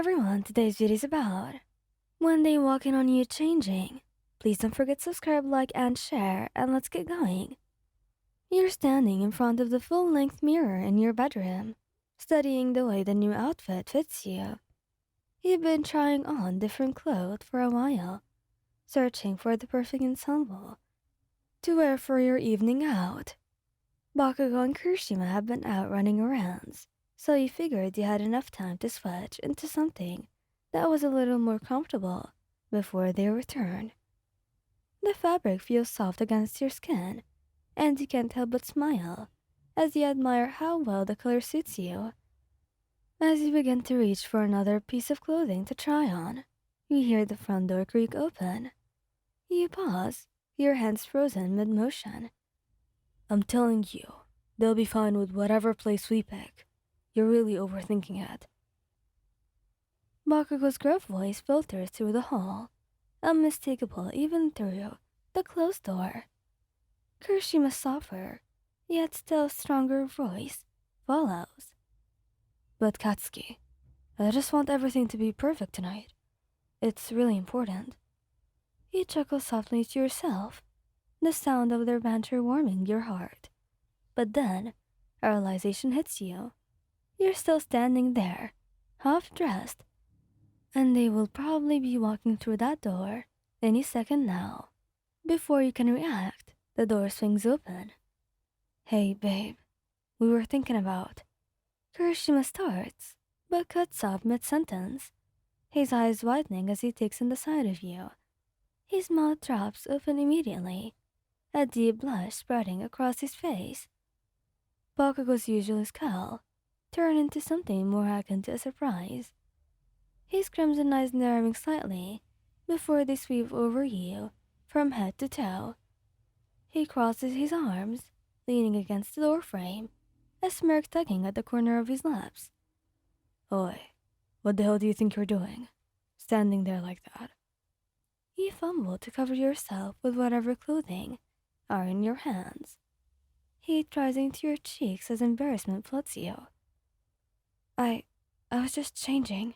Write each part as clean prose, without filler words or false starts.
everyone, today's video is about one day walking on you changing. Please don't forget to subscribe, like, and share, and let's get going. You're standing in front of the full-length mirror in your bedroom, studying the way the new outfit fits you. You've been trying on different clothes for a while, searching for the perfect ensemble to wear for your evening out. Bakugo and Kirishima have been out running errands, so you figured you had enough time to switch into something that was a little more comfortable before they return. The fabric feels soft against your skin, and you can't help but smile as you admire how well the color suits you. As you begin to reach for another piece of clothing to try on, you hear the front door creak open. You pause, your hands frozen mid-motion. I'm telling you, they'll be fine with whatever place we pick. You're really overthinking it. Bakugo's gruff voice filters through the hall, unmistakable even through the closed door. Kirishima's softer, yet still stronger voice follows. But Katsuki, I just want everything to be perfect tonight. It's really important. You chuckle softly to yourself, the sound of their banter warming your heart. But then, a realization hits you. You're still standing there, half-dressed, and they will probably be walking through that door any second now. Before you can react, the door swings open. Hey, babe, we were thinking about... Kirishima starts, but cuts off mid-sentence, his eyes widening as he takes in the sight of you. His mouth drops open immediately, a deep blush spreading across his face. Bakugo's usual scowl turned into something more akin to a surprise. His crimson eyes narrowing slightly before they sweep over you from head to toe. He crosses his arms, leaning against the doorframe, a smirk tugging at the corner of his lips. Oi, what the hell do you think you're doing, standing there like that? You fumble to cover yourself with whatever clothing are in your hands. Heat rising to your cheeks as embarrassment floods you. I was just changing.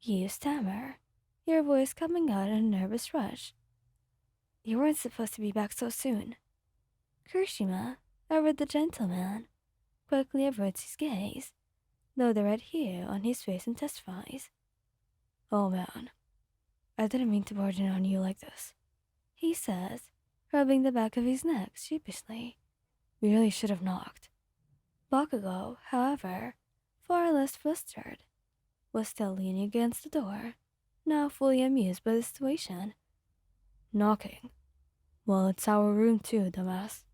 You stammer, your voice coming out in a nervous rush. You weren't supposed to be back so soon. Kirishima, ever the gentleman, quickly averts his gaze, though the red hue on his face intensifies. Oh man, I didn't mean to barge in on you like this, he says, rubbing the back of his neck sheepishly. We really should have knocked. Bakugo, however, far less flustered, was still leaning against the door, now fully amused by the situation. Knocking? Well, it's our room too, dumbass.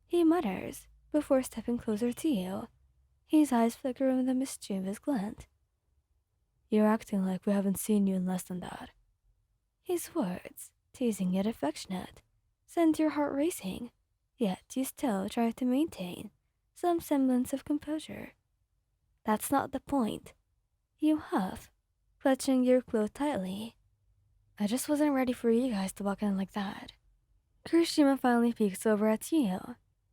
He mutters, before stepping closer to you, his eyes flickering with a mischievous glint. You're acting like we haven't seen you in less than that. His words, teasing yet affectionate, send your heart racing, yet you still try to maintain some semblance of composure. That's not the point. You huff, clutching your cloth tightly. I just wasn't ready for you guys to walk in like that. Kirishima finally peeks over at you,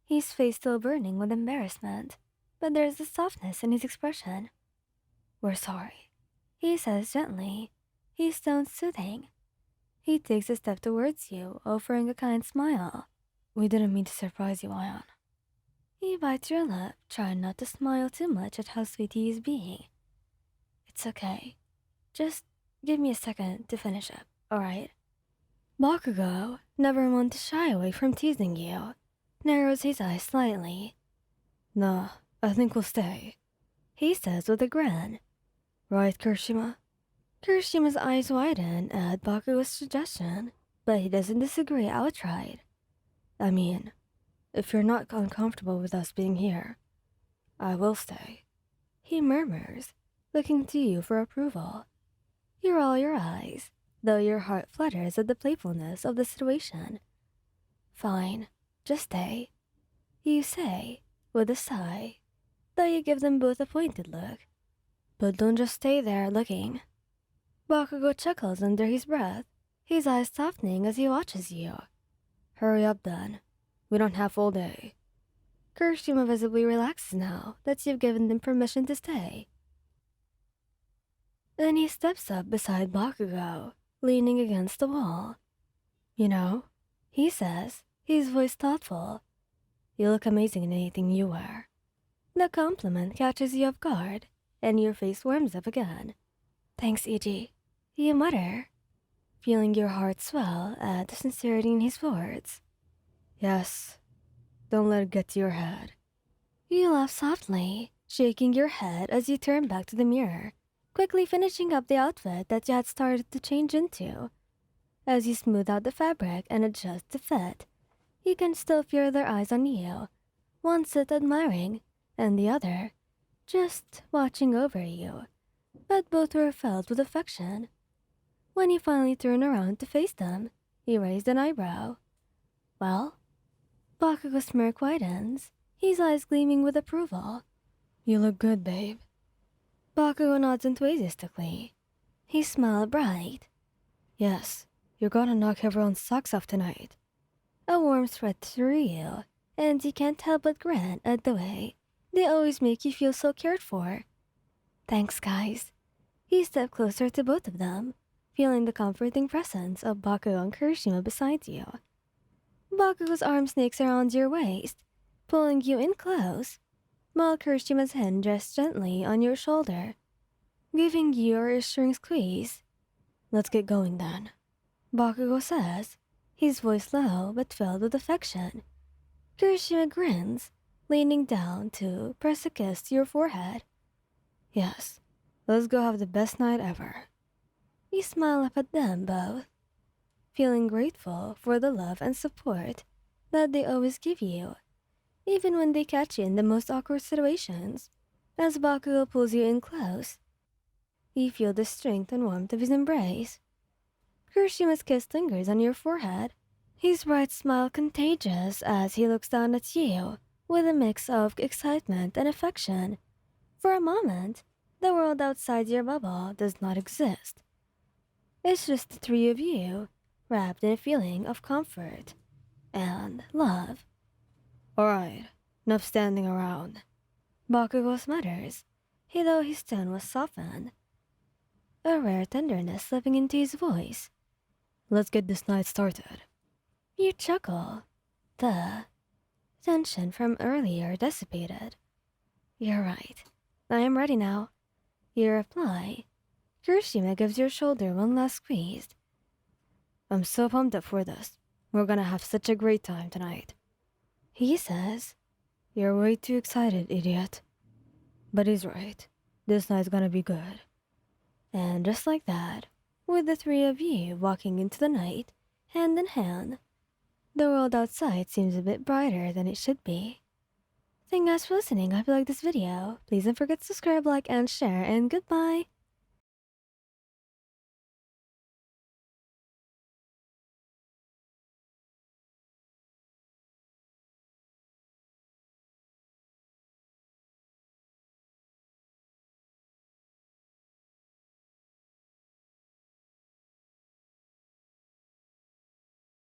his face still burning with embarrassment, but there's a softness in his expression. We're sorry, he says gently, his tone soothing. He takes a step towards you, offering a kind smile. We didn't mean to surprise you, Ion. You bite your lip, trying not to smile too much at how sweet he is being. It's okay. Just give me a second to finish up, alright? Bakugo, never one to shy away from teasing you, narrows his eyes slightly. Nah, I think we'll stay, he says with a grin. Right, Kirishima? Kirishima's eyes widen at Bakugo's suggestion, but he doesn't disagree outright. I mean, if you're not uncomfortable with us being here, I will stay, he murmurs, looking to you for approval. You roll your eyes, though your heart flutters at the playfulness of the situation. Fine, just stay, you say, with a sigh, though you give them both a pointed look. But don't just stay there looking. Bakugo chuckles under his breath, his eyes softening as he watches you. Hurry up then. We don't have all day. Kirishima visibly relaxes now that you've given them permission to stay. Then he steps up beside Bakugo, leaning against the wall. You know, he says, his voice thoughtful. You look amazing in anything you wear. The compliment catches you off guard, and your face warms up again. Thanks, Iji, you mutter, feeling your heart swell at the sincerity in his words. Yes, don't let it get to your head. You laugh softly, shaking your head as you turn back to the mirror, quickly finishing up the outfit that you had started to change into. As you smooth out the fabric and adjust the fit, you can still feel their eyes on you, one sit admiring, and the other just watching over you. But both were filled with affection. When you finally turn around to face them, you raised an eyebrow. Well? Bakugo's smirk widens, his eyes gleaming with approval. You look good, babe. Bakugo nods enthusiastically. His smile bright. Yes, you're gonna knock everyone's socks off tonight. A warm sweat through you, and you can't help but grin at the way they always make you feel so cared for. Thanks, guys. You step closer to both of them, feeling the comforting presence of Bakugo and Kirishima beside you. Bakugo's arm snakes around your waist, pulling you in close, while Kirishima's hand rests gently on your shoulder, giving you a reassuring squeeze. Let's get going then, Bakugo says, his voice low but filled with affection. Kirishima grins, leaning down to press a kiss to your forehead. Yes, let's go have the best night ever. You smile up at them both, feeling grateful for the love and support that they always give you, even when they catch you in the most awkward situations. As Bakugo pulls you in close, you feel the strength and warmth of his embrace. Kirishima's kiss lingers on your forehead, his bright smile contagious as he looks down at you with a mix of excitement and affection. For a moment, the world outside your bubble does not exist. It's just the three of you, wrapped in a feeling of comfort and love. Alright, enough standing around. Bakugo mutters, though his tone was softened, a rare tenderness slipping into his voice. Let's get this night started. You chuckle. The tension from earlier dissipated. You're right. I am ready now. You reply. Kirishima gives your shoulder one last squeeze. I'm so pumped up for this. We're gonna have such a great time tonight. He says, You're way too excited, idiot. But he's right. This night's gonna be good. And just like that, with the three of you walking into the night, hand in hand, the world outside seems a bit brighter than it should be. Thank you guys for listening. I hope you liked this video. Please don't forget to subscribe, like, and share, and goodbye!